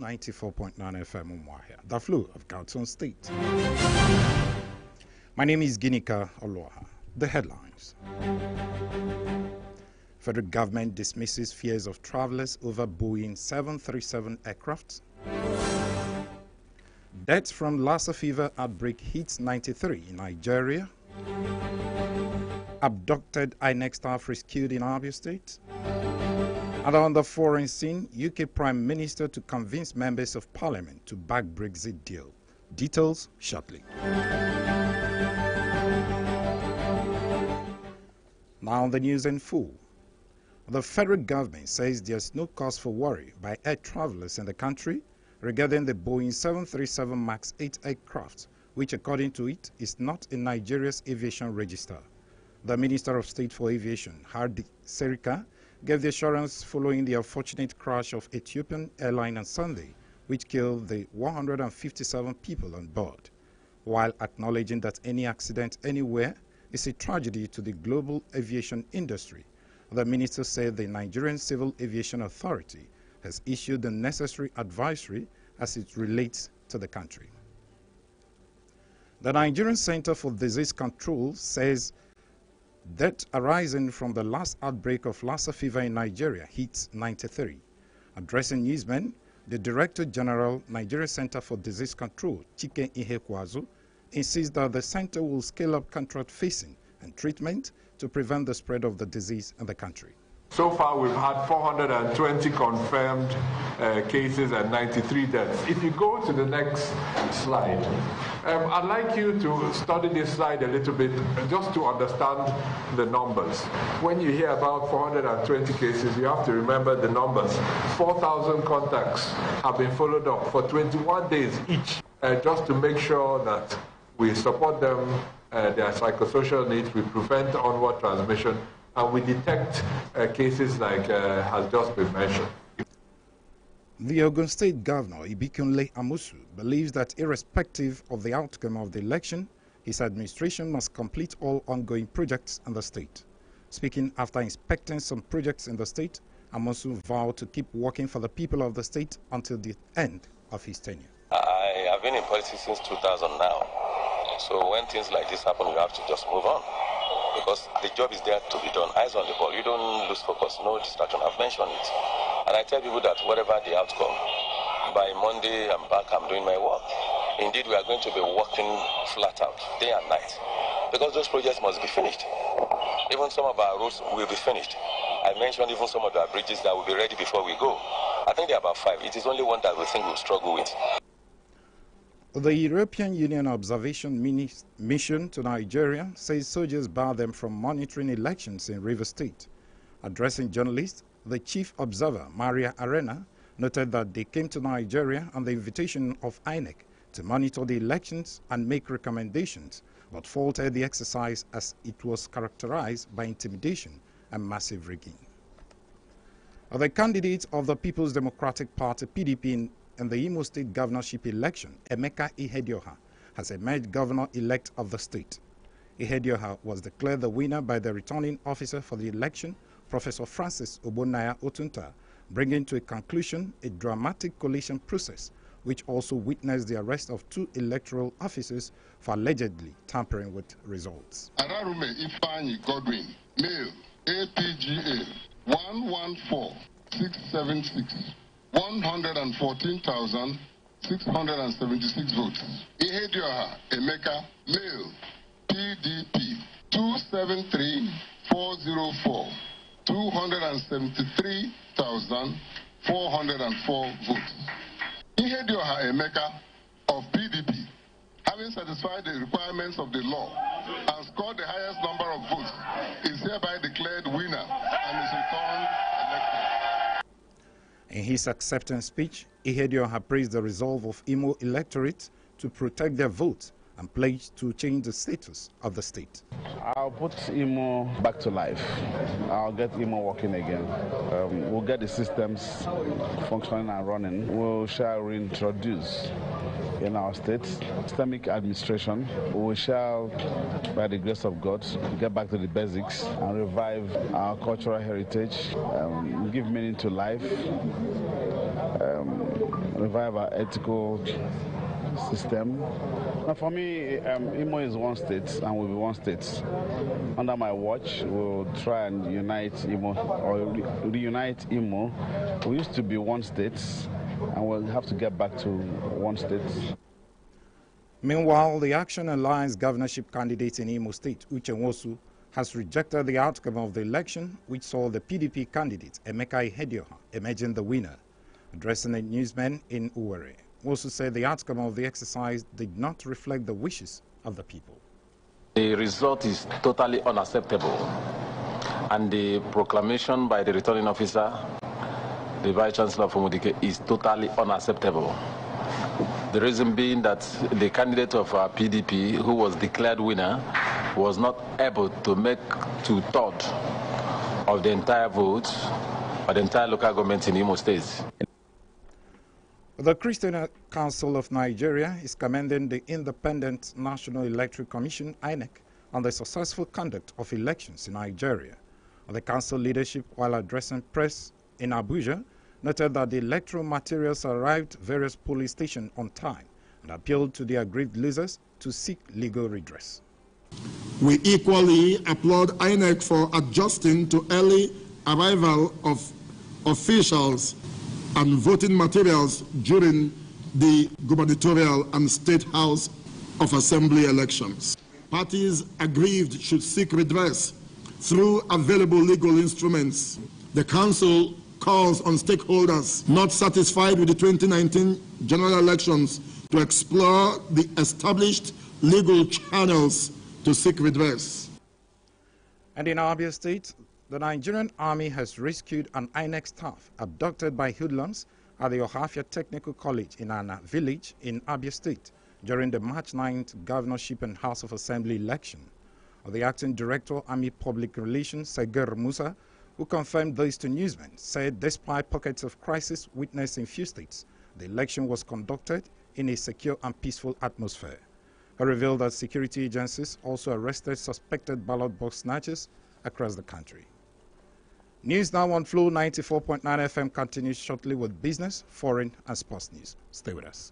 94.9 FM Oluoha, the flow of Gauteng State. My name is Ginika, Oluoha. The headlines. Federal government dismisses fears of travelers over Boeing 737 aircraft. Deaths from Lassa fever outbreak hits 93 in Nigeria. Abducted INEC staff rescued in Abia State. And on the foreign scene, UK Prime Minister to convince members of Parliament to back Brexit deal. Details shortly. Now the news in full. The federal government says there's no cause for worry by air travelers in the country regarding the Boeing 737 MAX 8 aircraft, which according to it is not in Nigeria's aviation register. The Minister of State for Aviation, Hardik Serika, gave the assurance following the unfortunate crash of Ethiopian airline on Sunday, which killed the 157 people on board, while acknowledging that any accident anywhere is a tragedy to the global aviation industry. The minister said the Nigerian Civil Aviation Authority has issued the necessary advisory as it relates to the country. The Nigerian Center for Disease Control says death arising from the last outbreak of Lassa fever in Nigeria hits 93. Addressing newsmen, the Director General, Nigeria Center for Disease Control, Chike Ihekwazu, insists that the center will scale up contact tracing and treatment to prevent the spread of the disease in the country. So far, we've had 420 confirmed cases and 93 deaths. If you go to the next slide, I'd like you to study this slide a little bit just to understand the numbers. When you hear about 420 cases, you have to remember the numbers. 4,000 contacts have been followed up for 21 days each, just to make sure that we support them, their psychosocial needs, we prevent onward transmission, and we detect cases like has just been mentioned. The Ogun State Governor, Ibikunle Amosu, believes that irrespective of the outcome of the election, his administration must complete all ongoing projects in the state. Speaking after inspecting some projects in the state, Amosu vowed to keep working for the people of the state until the end of his tenure. I have been in politics since 2000 now. So when things like this happen, you have to just move on. Because the job is there to be done, eyes on the ball. You don't lose focus, no distraction. I've mentioned it. And I tell people that whatever the outcome, by Monday I'm back, I'm doing my work. Indeed, we are going to be working flat out, day and night. Because those projects must be finished. Even some of our roads will be finished. I mentioned even some of our bridges that will be ready before we go. I think there are about 5. It is only one that we think we'll struggle with. The European Union Observation Mission to Nigeria says soldiers barred them from monitoring elections in Rivers State. Addressing journalists, the chief observer, Maria Arena, noted that they came to Nigeria on the invitation of INEC to monitor the elections and make recommendations, but faulted the exercise as it was characterized by intimidation and massive rigging. The candidate of the People's Democratic Party, PDP, in the Imo State governorship election, Emeka Ihedioha, has emerged governor-elect of the state. Ihedioha was declared the winner by the returning officer for the election, Professor Francis Obonaya Otunta, bringing to a conclusion a dramatic collation process, which also witnessed the arrest of 2 electoral officers for allegedly tampering with results. Ararume Ifeanyi Godwin, male, APGA 114676. 114,676 votes. Ihedioha Emeka, male, PDP 273404. 273,404 votes. Ihedioha Emeka of PDP, having satisfied the requirements of the law and scored the highest number of votes, is hereby declared winner and is returned elected. In his acceptance speech, Ihedioha praised the resolve of Imo electorate to protect their votes and pledged to change the status of the state. I'll put Imo back to life. I'll get Imo working again. We'll get the systems functioning and running. We shall reintroduce in our state systemic administration. We shall, by the grace of God, get back to the basics and revive our cultural heritage, give meaning to life, revive our ethical system. Now for me, Imo is one state and will be one state. Under my watch, we'll try and unite Imo or reunite Imo. We used to be one state and we'll have to get back to one state. Meanwhile, the Action Alliance governorship candidate in Imo State, Uche Nwosu, has rejected the outcome of the election, which saw the PDP candidate, Emeka Ihedioha, emerging the winner. Addressing a newsman in Uwere, Nwosu said the outcome of the exercise did not reflect the wishes of the people. The result is totally unacceptable, and the proclamation by the returning officer, the Vice Chancellor of Umudike, is totally unacceptable. The reason being that the candidate of our PDP, who was declared winner, was not able to make 2/3 of the entire vote or the entire local government in Imo State. The Christian Council of Nigeria is commending the Independent National Electoral Commission, INEC, on the successful conduct of elections in Nigeria. The council leadership, while addressing press in Abuja, noted that the electoral materials arrived various polling stations on time and appealed to the aggrieved losers to seek legal redress. We equally applaud INEC for adjusting to early arrival of officials and voting materials during the gubernatorial and state house of assembly elections. Parties aggrieved should seek redress through available legal instruments. The council calls on stakeholders not satisfied with the 2019 general elections to explore the established legal channels to seek redress. And in Abia State, the Nigerian Army has rescued an INEC staff abducted by hoodlums at the Ohafia Technical College in Ana village in Abia State during the March 9th governorship and House of Assembly election. The acting director, Army Public Relations, Seger Musa, who confirmed this to newsmen, said despite pockets of crisis witnessed in few states, the election was conducted in a secure and peaceful atmosphere. He revealed that security agencies also arrested suspected ballot box snatchers across the country. News now on Flow 94.9 FM continues shortly with business, foreign, and sports news. Stay with us.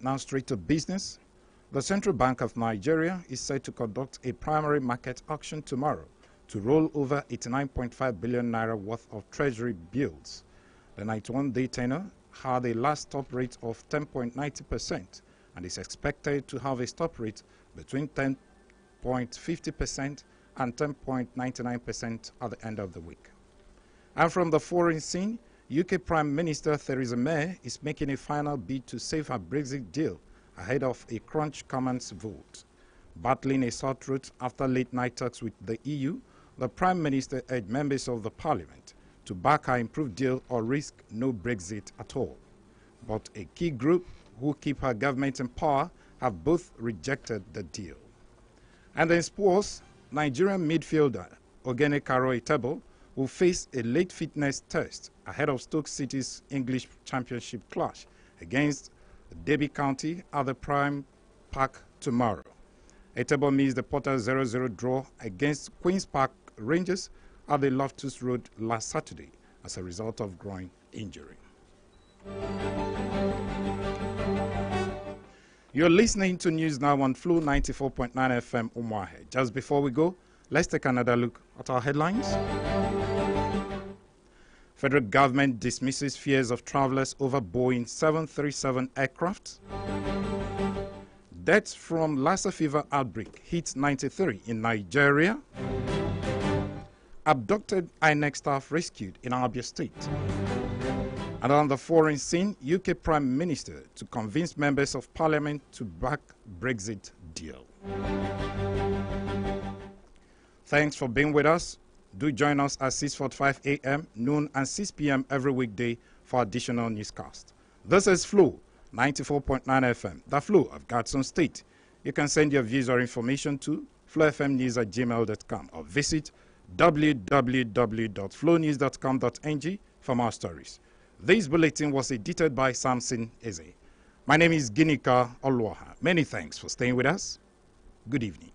Now straight to business. The Central Bank of Nigeria is set to conduct a primary market auction tomorrow to roll over 89.5 billion naira worth of treasury bills. The 91-day tenor had a last stop rate of 10.90% and is expected to have a stop rate between 10.50% and 10.99% at the end of the week. And from the foreign scene, UK Prime Minister Theresa May is making a final bid to save her Brexit deal ahead of a Crunch Commons vote. Battling a sore throat after late-night talks with the EU, the Prime Minister urged members of the Parliament to back her improved deal or risk no Brexit at all. But a key group who keep her government in power have both rejected the deal. And in sports, Nigerian midfielder Ginika will face a late fitness test ahead of Stoke City's English Championship clash against Derby County at the Prime Park tomorrow. Etebo missed the Porter 0-0 draw against Queen's Park Rangers at the Loftus Road last Saturday as a result of groin injury. You're listening to News Now on Flu 94.9 FM Oluoha. Just before we go, let's take another look at our headlines. Federal government dismisses fears of travelers over Boeing 737 aircraft. Deaths from Lassa fever outbreak hit 93 in Nigeria. Abducted INEC staff rescued in Abia State. And on the foreign scene, UK Prime Minister to convince members of Parliament to back Brexit deal. Thanks for being with us. Do join us at 6:45 a.m., noon, and 6 p.m. every weekday for additional newscast. This is Flu 94.9 FM, the Flu of Godson State. You can send your views or information to flowfmnews@gmail.com or visit www.flownews.com.ng for more stories. This bulletin was edited by Samson Eze. My name is Ginika Oluoha. Many thanks for staying with us. Good evening.